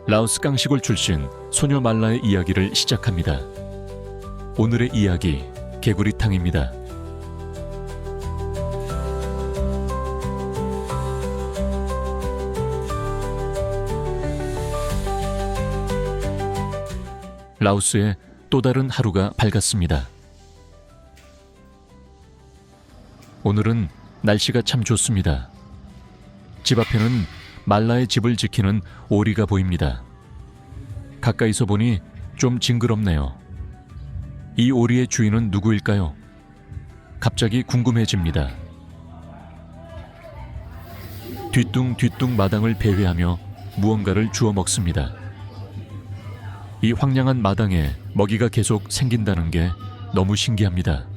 라오스 깡시골 출신 소녀 말라의 이야기를 시작합니다. 오늘의 이야기, 개구리탕입니다. 라오스의 또 다른 하루가 밝았습니다. 오늘은 날씨가 참 좋습니다. 집 앞에는 말라의 집을 지키는 오리가 보입니다. 가까이서 보니 좀 징그럽네요. 이 오리의 주인은 누구일까요? 갑자기 궁금해집니다. 뒤뚱뒤뚱 마당을 배회하며 무언가를 주워 먹습니다. 이 황량한 마당에 먹이가 계속 생긴다는 게 너무 신기합니다.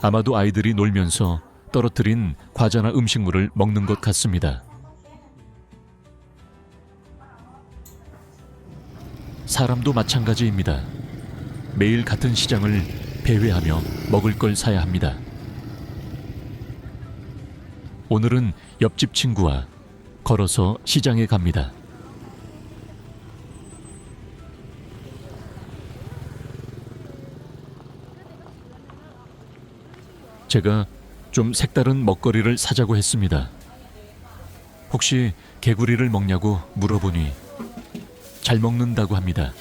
아마도 아이들이 놀면서 떨어뜨린 과자나 음식물을 먹는 것 같습니다. 사람도 마찬가지입니다. 매일 같은 시장을 배회하며 먹을 걸 사야 합니다. 오늘은 옆집 친구와 걸어서 시장에 갑니다. 제가 좀 색다른 먹거리를 사자고 했습니다. 혹시 개구리를 먹냐고 물어보니 잘 먹는다고 합니다.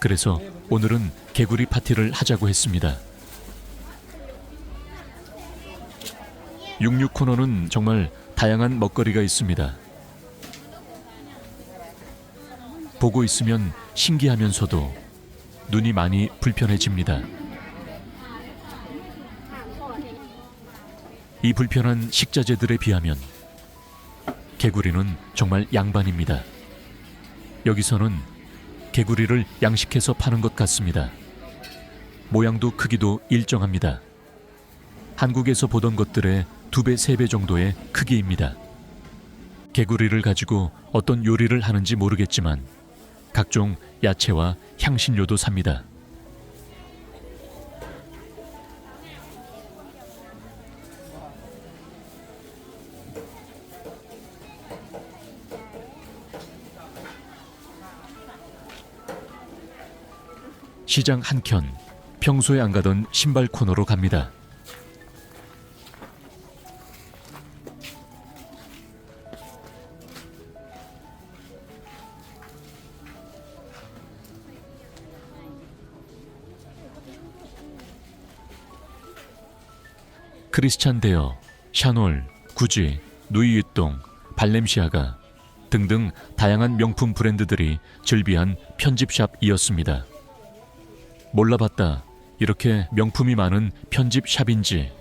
그래서 오늘은 개구리 파티를 하자고 했습니다. 66 코너는 정말 다양한 먹거리가 있습니다. 보고 있으면 신기하면서도 눈이 많이 불편해집니다. 이 불편한 식자재들에 비하면 개구리는 정말 양반입니다. 여기서는 개구리를 양식해서 파는 것 같습니다. 모양도 크기도 일정합니다. 한국에서 보던 것들의 2배, 3배 정도의 크기입니다. 개구리를 가지고 어떤 요리를 하는지 모르겠지만 각종 야채와 향신료도 삽니다. 시장 한켠, 평소에 안 가던 신발 코너로 갑니다. 크리스찬 데어, 샤놀, 구지, 누이위똥, 발렌시아가 등등 다양한 명품 브랜드들이 즐비한 편집샵이었습니다. 몰라봤다. 이렇게 명품이 많은 편집샵인지.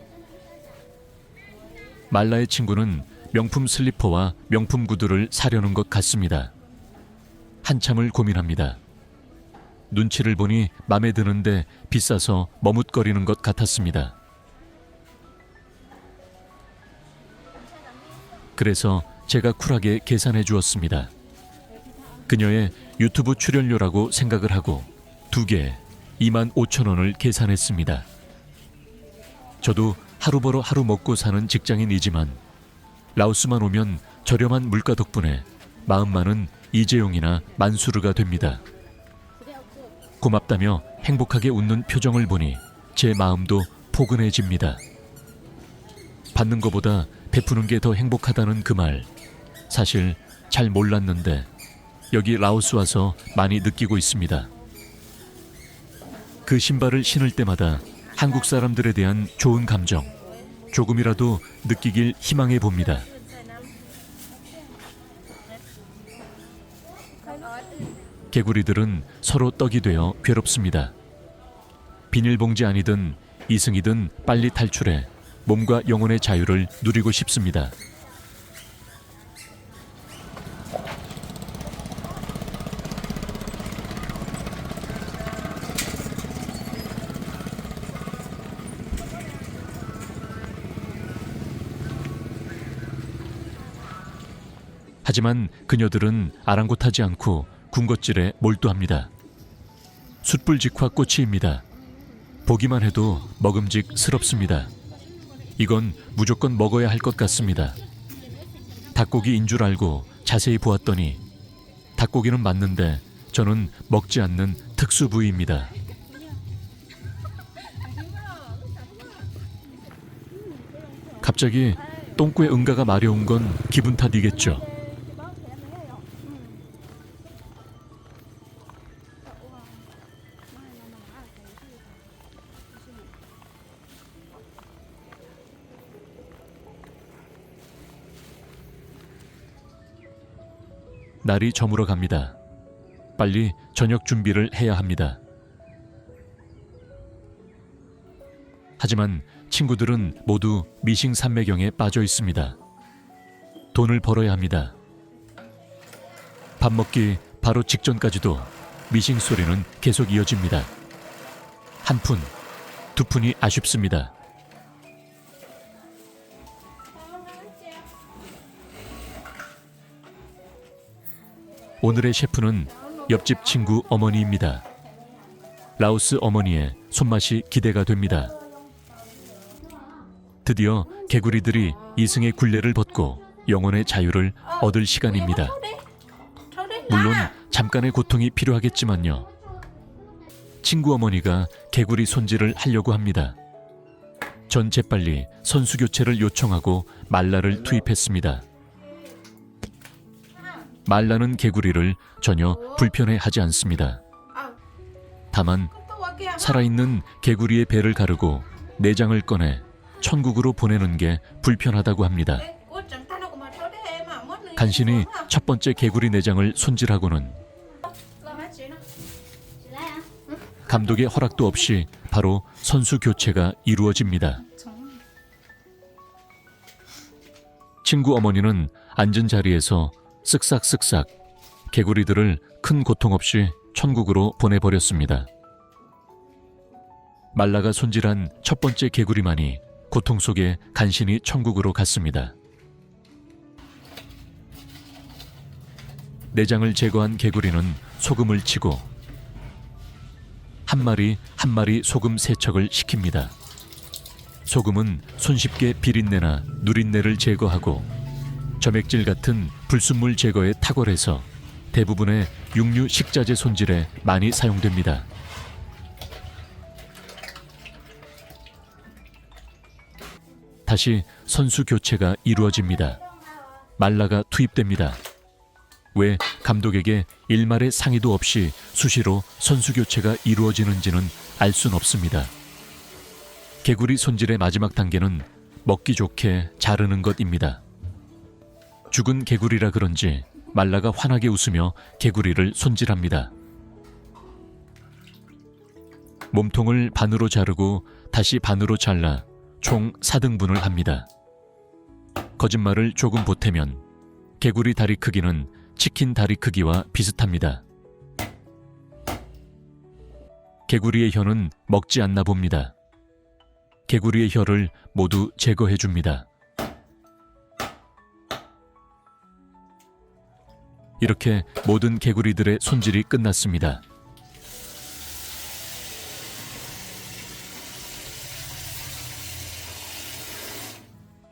말라의 친구는 명품 슬리퍼와 명품 구두를 사려는 것 같습니다. 한참을 고민합니다. 눈치를 보니 맘에 드는데 비싸서 머뭇거리는 것 같았습니다. 그래서 제가 쿨하게 계산해 주었습니다. 그녀의 유튜브 출연료라고 생각을 하고 2개 25,000원을 계산했습니다. 저도 하루 벌어 하루 먹고 사는 직장인이지만 라오스만 오면 저렴한 물가 덕분에 마음만은 이재용이나 만수르가 됩니다. 고맙다며 행복하게 웃는 표정을 보니 제 마음도 포근해집니다. 받는 것보다 베푸는 게 더 행복하다는 그 말, 사실 잘 몰랐는데 여기 라오스 와서 많이 느끼고 있습니다. 그 신발을 신을 때마다 한국 사람들에 대한 좋은 감정, 조금이라도 느끼길 희망해 봅니다. 개구리들은 서로 떡이 되어 괴롭습니다. 비닐봉지 아니든 이승이든 빨리 탈출해 몸과 영혼의 자유를 누리고 싶습니다. 하지만 그녀들은 아랑곳하지 않고 군것질에 몰두합니다. 숯불직화 꼬치입니다. 보기만 해도 먹음직스럽습니다. 이건 무조건 먹어야 할 것 같습니다. 닭고기인 줄 알고 자세히 보았더니 닭고기는 맞는데 저는 먹지 않는 특수 부위입니다. 갑자기 똥꼬에 응가가 마려운 건 기분 탓이겠죠. 날이 저물어 갑니다. 빨리 저녁 준비를 해야 합니다. 하지만 친구들은 모두 미싱산매경에 빠져 있습니다. 돈을 벌어야 합니다. 밥 먹기 바로 직전까지도 미싱 소리는 계속 이어집니다. 한 푼, 두 푼이 아쉽습니다. 오늘의 셰프는 옆집 친구 어머니입니다. 라오스 어머니의 손맛이 기대가 됩니다. 드디어 개구리들이 이승의 굴레를 벗고 영혼의 자유를 얻을 시간입니다. 물론 잠깐의 고통이 필요하겠지만요. 친구 어머니가 개구리 손질을 하려고 합니다. 전 재빨리 선수 교체를 요청하고 말라를 투입했습니다. 말라는 개구리를 전혀 불편해하지 않습니다. 다만 살아있는 개구리의 배를 가르고 내장을 꺼내 천국으로 보내는 게 불편하다고 합니다. 간신히 첫 번째 개구리 내장을 손질하고는 감독의 허락도 없이 바로 선수 교체가 이루어집니다. 친구 어머니는 앉은 자리에서 쓱싹쓱싹 개구리들을 큰 고통 없이 천국으로 보내버렸습니다. 말라가 손질한 첫 번째 개구리만이 고통 속에 간신히 천국으로 갔습니다. 내장을 제거한 개구리는 소금을 치고 한 마리 한 마리 소금 세척을 시킵니다. 소금은 손쉽게 비린내나 누린내를 제거하고 점액질 같은 불순물 제거에 탁월해서 대부분의 육류 식자재 손질에 많이 사용됩니다. 다시 선수 교체가 이루어집니다. 말라가 투입됩니다. 왜 감독에게 일말의 상의도 없이 수시로 선수 교체가 이루어지는지는 알 순 없습니다. 개구리 손질의 마지막 단계는 먹기 좋게 자르는 것입니다. 죽은 개구리라 그런지 말라가 환하게 웃으며 개구리를 손질합니다. 몸통을 반으로 자르고 다시 반으로 잘라 총 4등분을 합니다. 거짓말을 조금 보태면 개구리 다리 크기는 치킨 다리 크기와 비슷합니다. 개구리의 혀는 먹지 않나 봅니다. 개구리의 혀를 모두 제거해 줍니다. 이렇게 모든 개구리들의 손질이 끝났습니다.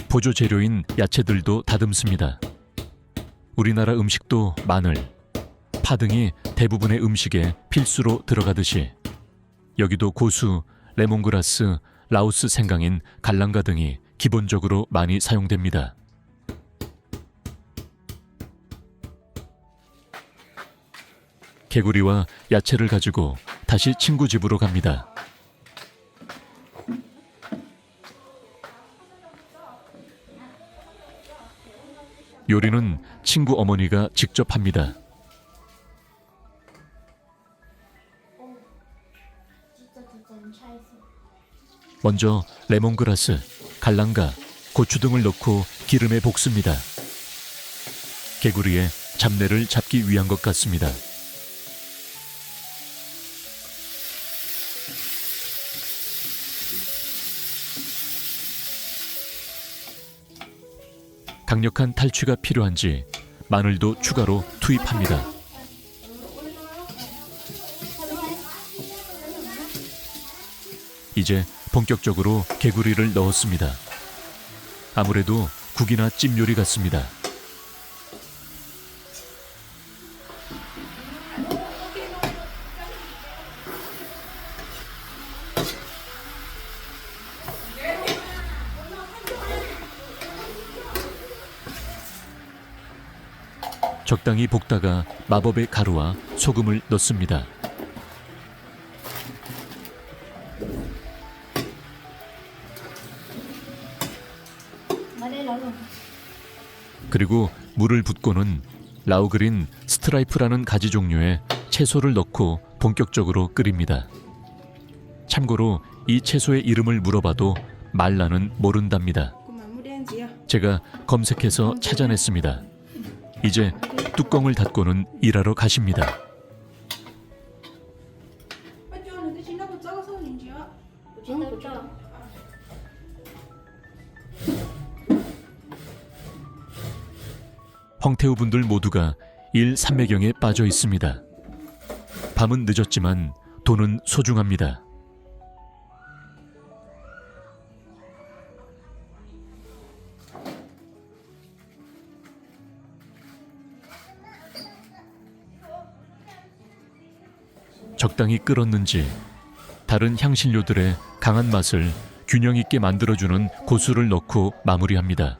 보조 재료인 야채들도 다듬습니다. 우리나라 음식도 마늘, 파 등이 대부분의 음식에 필수로 들어가듯이 여기도 고수, 레몬그라스, 라오스 생강인 갈랑가 등이 기본적으로 많이 사용됩니다. 개구리와 야채를 가지고 다시 친구 집으로 갑니다. 요리는 친구 어머니가 직접 합니다. 먼저 레몬그라스, 갈랑가, 고추 등을 넣고 기름에 볶습니다. 개구리의 잡내를 잡기 위한 것 같습니다. 강력한 탈취가 필요한지 마늘도 추가로 투입합니다. 이제 본격적으로 개구리를 넣었습니다. 아무래도 국이나 찜 요리 같습니다. 적당히 볶다가 마법의 가루와 소금을 넣습니다. 그리고 물을 붓고는 라우그린 스트라이프라는 가지 종류의 채소를 넣고 본격적으로 끓입니다. 참고로 이 채소의 이름을 물어봐도 말라는 모른답니다. 제가 검색해서 찾아냈습니다. 이제 뚜껑을 닫고는 일하러 가십니다. 황태우 분들 모두가 일 삼매경에 빠져 있습니다. 밤은 늦었지만 돈은 소중합니다. 적당히 끓었는지 다른 향신료들의 강한 맛을 균형 있게 만들어주는 고수를 넣고 마무리합니다.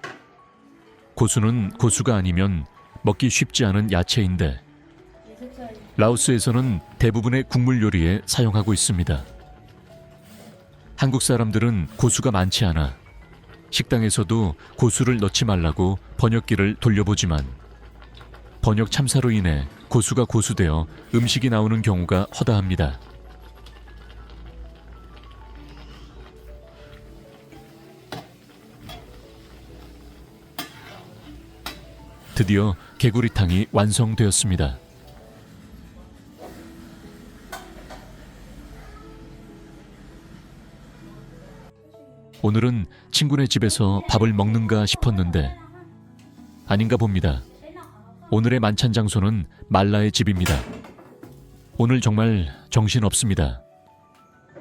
고수는 고수가 아니면 먹기 쉽지 않은 야채인데 라오스에서는 대부분의 국물 요리에 사용하고 있습니다. 한국 사람들은 고수가 많지 않아 식당에서도 고수를 넣지 말라고 번역기를 돌려보지만 번역 참사로 인해 고수가 고수되어 음식이 나오는 경우가 허다합니다. 드디어 개구리탕이 완성되었습니다. 오늘은 친구네 집에서 밥을 먹는가 싶었는데 아닌가 봅니다. 오늘의 만찬 장소는 말라의 집입니다. 오늘 정말 정신없습니다.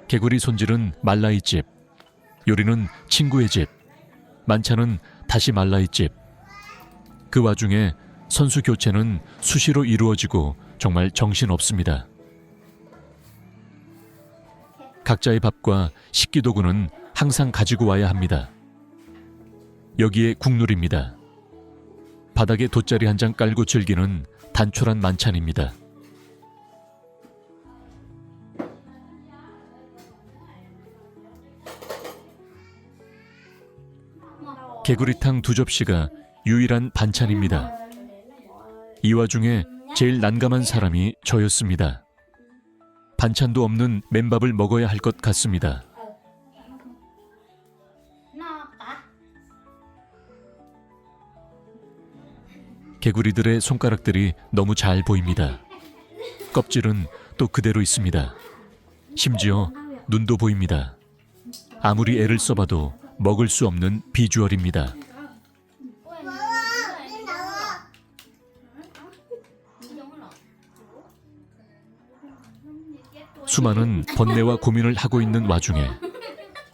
개구리 손질은 말라의 집, 요리는 친구의 집, 만찬은 다시 말라의 집. 그 와중에 선수 교체는 수시로 이루어지고 정말 정신없습니다. 각자의 밥과 식기도구는 항상 가지고 와야 합니다. 여기에 국룰입니다. 바닥에 돗자리 한 장 깔고 즐기는 단촐한 만찬입니다. 개구리탕 2접시가 유일한 반찬입니다. 이 와중에 제일 난감한 사람이 저였습니다. 반찬도 없는 맨밥을 먹어야 할 것 같습니다. 개구리들의 손가락들이 너무 잘 보입니다. 껍질은 또 그대로 있습니다. 심지어 눈도 보입니다. 아무리 애를 써봐도 먹을 수 없는 비주얼입니다. 수많은 번뇌와 고민을 하고 있는 와중에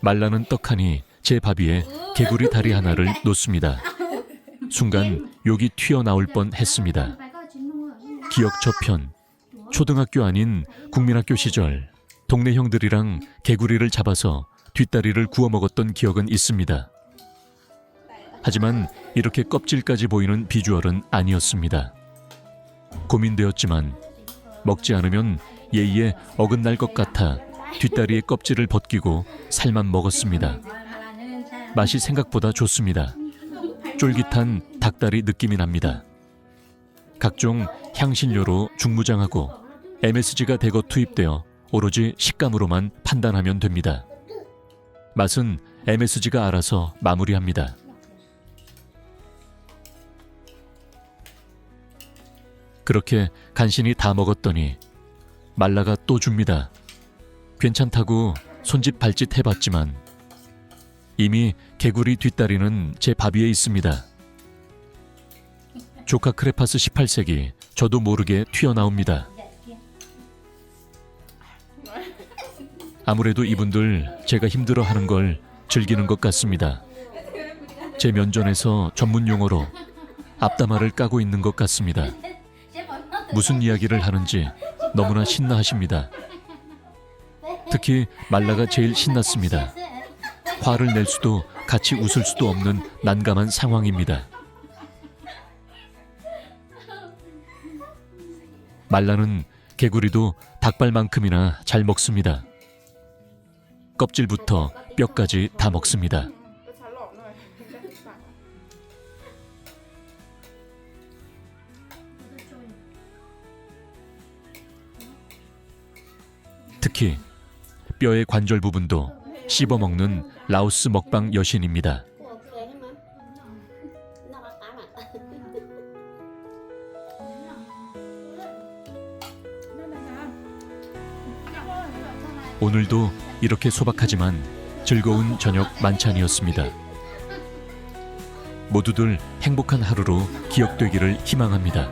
말라는 떡하니 제 밥 위에 개구리 다리 하나를 놓습니다. 순간 욕이 튀어나올 뻔했습니다. 기억 저편, 초등학교 아닌 국민학교 시절 동네 형들이랑 개구리를 잡아서 뒷다리를 구워 먹었던 기억은 있습니다. 하지만 이렇게 껍질까지 보이는 비주얼은 아니었습니다. 고민되었지만 먹지 않으면 예의에 어긋날 것 같아 뒷다리의 껍질을 벗기고 살만 먹었습니다. 맛이 생각보다 좋습니다. 쫄깃한 닭다리 느낌이 납니다. 각종 향신료로 중무장하고 MSG가 대거 투입되어 오로지 식감으로만 판단하면 됩니다. 맛은 MSG가 알아서 마무리합니다. 그렇게 간신히 다 먹었더니 말라가 또 줍니다. 괜찮다고 손짓 발짓 해봤지만 이미 개구리 뒷다리는 제 밥 위에 있습니다. 조카 크레파스 18세기 저도 모르게 튀어나옵니다. 아무래도 이분들 제가 힘들어하는 걸 즐기는 것 같습니다. 제 면전에서 전문 용어로 앞담화를 까고 있는 것 같습니다. 무슨 이야기를 하는지 너무나 신나하십니다. 특히 말라가 제일 신났습니다. 화를 낼 수도 같이 웃을 수도 없는 난감한 상황입니다. 말라는 개구리도 닭발만큼이나 잘 먹습니다. 껍질부터 뼈까지 다 먹습니다. 특히 뼈의 관절 부분도 씹어먹는 라오스 먹방 여신입니다. 오늘도 이렇게 소박하지만 즐거운 저녁 만찬이었습니다. 모두들 행복한 하루로 기억되기를 희망합니다.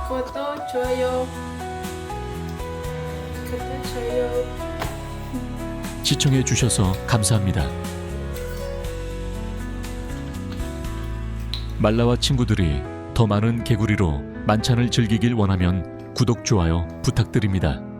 구독, 좋아요. 구독, 좋아요. 시청해 주셔서 감사합니다. 말라와 친구들이 더 많은 개구리로 만찬을 즐기길 원하면 구독, 좋아요 부탁드립니다.